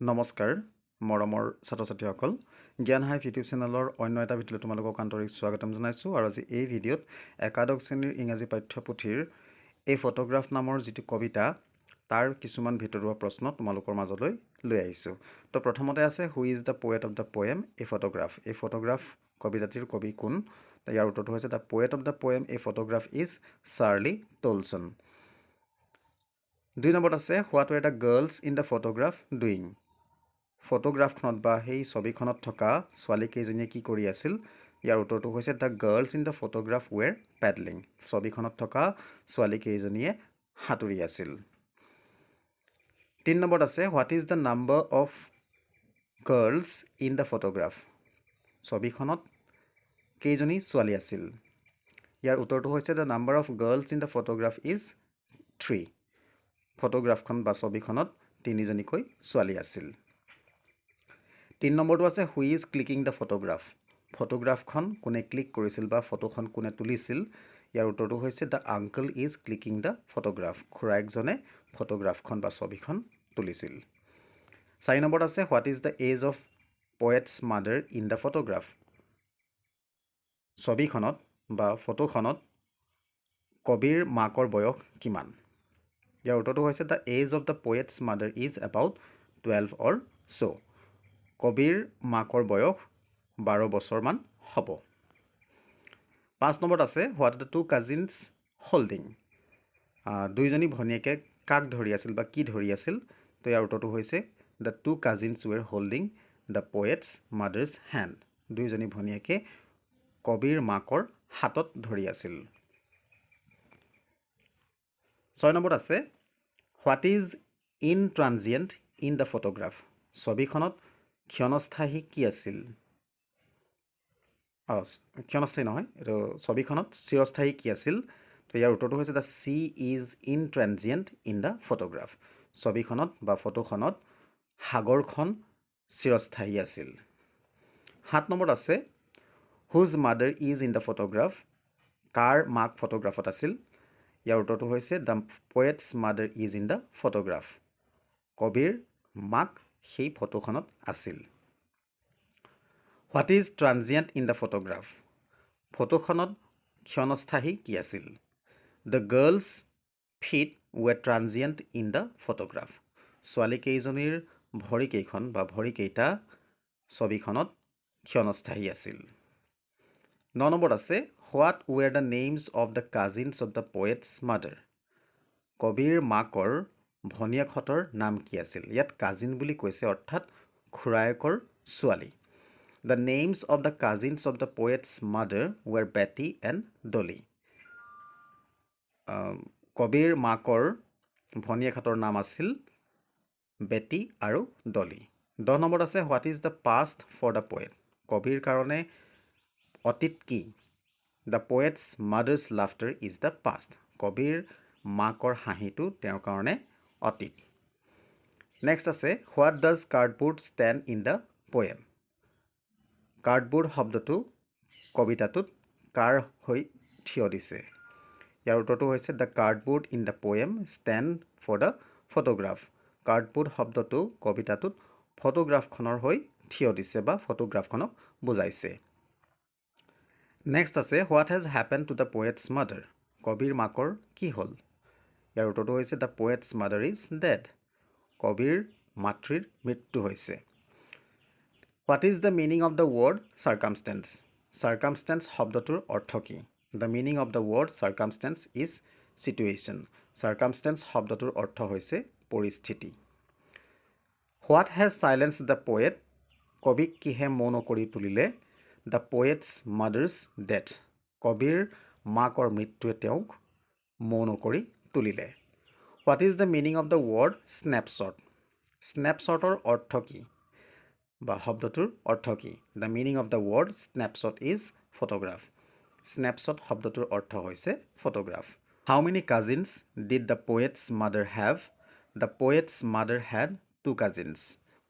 নমস্কাৰ মৰমৰ ছাত্ৰ-ছাত্ৰীসকল জ্ঞান হাইভ ইউটিউব চেনেলৰ অন্য এটা ভিডিঅ'লৈ তোমালোকক আন্তৰিক স্বাগতম জনাইছোঁ আৰু আজি এই ভিডিঅ'ত একাদশ শ্ৰেণীৰ ইংৰাজী পাঠ্যপুথিৰ এই ফটোগ্ৰাফ নামৰ যিটো কবিতা তাৰ কিছুমান ভিতৰুৱা প্ৰশ্ন তোমালোকৰ মাজলৈ লৈ আহিছোঁ। তো প্ৰথমতে আছে who is the poet of the poem a photograph. এই ফটোগ্ৰাফ কবিতাটিৰ কবি কোন? ইয়াৰ উত্তৰটো হৈছে the poet of the poem a photograph is Shirley Toulson. 2 নম্বৰত আছে what were the girls in the photograph doing. ফটোগ্ৰাফখনত বা সেই ছবিখনত থকা ছোৱালীকেইজনীয়ে কি কৰি আছিল? ইয়াৰ উত্তৰটো হৈছে the girls in the photograph were paddling. ছবিখনত থকা ছোৱালীকেইজনীয়ে সাঁতুৰি আছিল। 3 নম্বৰত আছে what is the number of girls in the photograph. ছবিখনত কেইজনী ছোৱালী আছিল? ইয়াৰ উত্তৰটো হৈছে the number of girls in the photograph is 3। ফটোগ্ৰাফখন বা ছবিখনত 3জনীকৈ ছোৱালী আছিল। 3 নম্বৰটো আছে who is clicking the photograph. ফটোগ্ৰাফখন কোনে ক্লিক কৰিছিল বা ফটোখন কোনে তুলিছিল? ইয়াৰ উত্তৰটো হৈছে the uncle is clicking the photograph. খুৰায়েকজনে ফটোগ্ৰাফখন বা ছবিখন তুলিছিল। 4 নম্বৰত আছে what is the age of poet's mother in the photograph. ছবিখনত বা ফটোখনত কবিৰ মাকৰ বয়স কিমান? ইয়াৰ উত্তৰটো হৈছে the age of the poet's mother is about 12 or so'. কবিৰ মাকৰ বয়স 12 বছৰমান হ'ব। 5 নম্বৰত আছে what the two cousins holding. দুইজনী ভনীয়েকে কাক ধৰি আছিল বা কি ধৰি আছিল? তো ইয়াৰ উত্তৰটো হৈছে the two cousins were holding the poet's mother's hand. দুইজনী ভনীয়েকে কবিৰ মাকৰ হাতত ধৰি আছিল। 6 নম্বৰত আছে what is intransient in the photograph. ছবিখনত ক্ষণস্থায়ী কি আছিল? ক্ষণস্থায়ী নহয়, এইটো ছবিখনত চিৰস্থায়ী কি আছিল? তো ইয়াৰ উত্তৰটো হৈছে the sea is intransient in the photograph. ছবিখনত বা ফটোখনত সাগৰখন চিৰস্থায়ী আছিল। 7 নম্বৰত আছে whose mother is in the photograph. কাৰ মাক ফটোগ্ৰাফত আছিল? ইয়াৰ উত্তৰটো হৈছে the poet's mother is in the photograph. কবিৰ মাক সেই ফটোখনত আছিল। What is transient in the photograph. ফটোখনত ক্ষণস্থায়ী কি আছিল? The girls feet were transient in the photograph. ছোৱালীকেইজনীৰ ভৰিকেইখন বা ভৰিকেইটা ছবিখনত ক্ষণস্থায়ী আছিল। 9 নম্বৰত আছে what were the names of the cousins of the poet's mother. কবিৰ মাকৰ ভনীয়েকহঁতৰ নাম কি আছিল? ইয়াত কাজিন বুলি কৈছে, অৰ্থাৎ খুৰায়েকৰ ছোৱালী। The names of the cousins of the poet's mother were Betty and Dolly. কবিৰ মাকৰ ভনীয়েকহঁতৰ নাম আছিল বেটি আৰু ডলি। 10 নম্বৰত আছে what is the past for the poet. কবিৰ কাৰণে অতীত কি? The poet's mother's laughter is the past. কবিৰ মাকৰ হাঁহিটো তেওঁৰ কাৰণে অতীত। নেক্সট আছে what does cardboard stand in the poem. Cardboard শব্দটো কবিতাটোত কাৰ হৈ থিয় দিছে? ইয়াৰ উত্তৰটো হৈছে the cardboard in the poem stand for the photograph. Cardboard শব্দটো কবিতাটোত ফটোগ্ৰাফখনৰ হৈ থিয় দিছে বা ফটোগ্ৰাফখনক বুজাইছে। নেক্সট আছে what has happen to the poet's mother. কবিৰ মাকৰ কি হ'ল? ইয়াৰ উত্তৰটো হৈছে the poet's mother is dead. কবিৰ মাতৃৰ মৃত্যু হৈছে। What is the meaning of the word circumstance. Circumstance শব্দটোৰ অৰ্থ কি? The meaning of the word circumstance is situation. Circumstance শব্দটোৰ অৰ্থ হৈছে পৰিস্থিতি। What has silence the poet. কবিক কিহে মৌন কৰি তুলিলে? The poet's mother's death. কবিৰ মাকৰ মৃত্যুৱে তেওঁক মৌন কৰি তুলিলে। What is the meaning of the word snapshot. স্নেপশ্বটৰ অৰ্থ কি বা শব্দটোৰ অৰ্থ কি? The meaning of the word snapshot is photograph. Snapshot শব্দটোৰ অৰ্থ হৈছে photograph. How many cousins did the poet's mother have. The poet's mother had 2 cousins.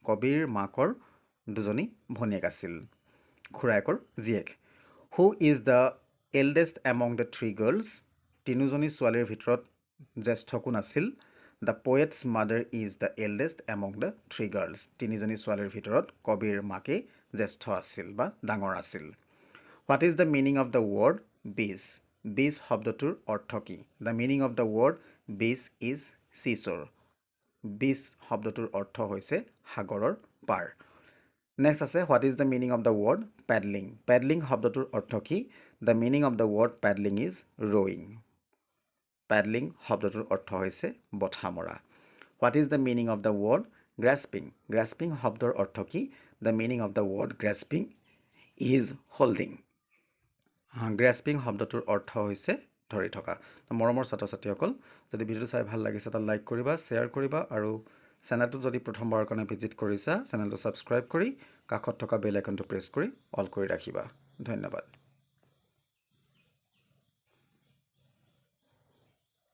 কবিৰ মাকৰ 2জনী ভনীয়েক আছিল, খুৰায়েকৰ জীয়েক। Who is the eldest among the 3 girls. 3জনী ছোৱালীৰ ভিতৰত জ্যেষ্ঠ কোন আছিল? The poet's mother is the eldest among the three girls. তিনিজনী ছোৱালীৰ ভিতৰত কবিৰ মাকেই জ্যেষ্ঠ আছিল বা ডাঙৰ আছিল। What is the meaning of the word beach? Beach শব্দটোৰ অৰ্থ কি? The meaning of the word beach is seashore. Beach শব্দটোৰ অৰ্থ হৈছে সাগৰৰ পাৰ। নেক্সট আছে what is the meaning of the word paddling? Paddling শব্দটোৰ অৰ্থ কি? The meaning of the word paddling is rowing. Paddling শব্দটোৰ অৰ্থ হৈছে বঠা মৰা। What is the meaning of the word grasping? Grasping শব্দৰ অৰ্থ কি? The meaning of the word grasping is holding. Grasping শব্দটোৰ অৰ্থ হৈছে ধৰি থকা। মৰমৰ ছাত্ৰ ছাত্ৰীসকল, যদি ভিডিঅ'টো চাই ভাল লাগিছে তাত লাইক কৰিবা, শ্বেয়াৰ কৰিবা আৰু চেনেলটো যদি প্ৰথমবাৰৰ কাৰণে ভিজিট কৰিছা চেনেলটো ছাবস্ক্ৰাইব কৰি কাষত থকা বেল আইকনটো প্ৰেছ কৰি অল কৰি ৰাখিবা। ধন্যবাদ।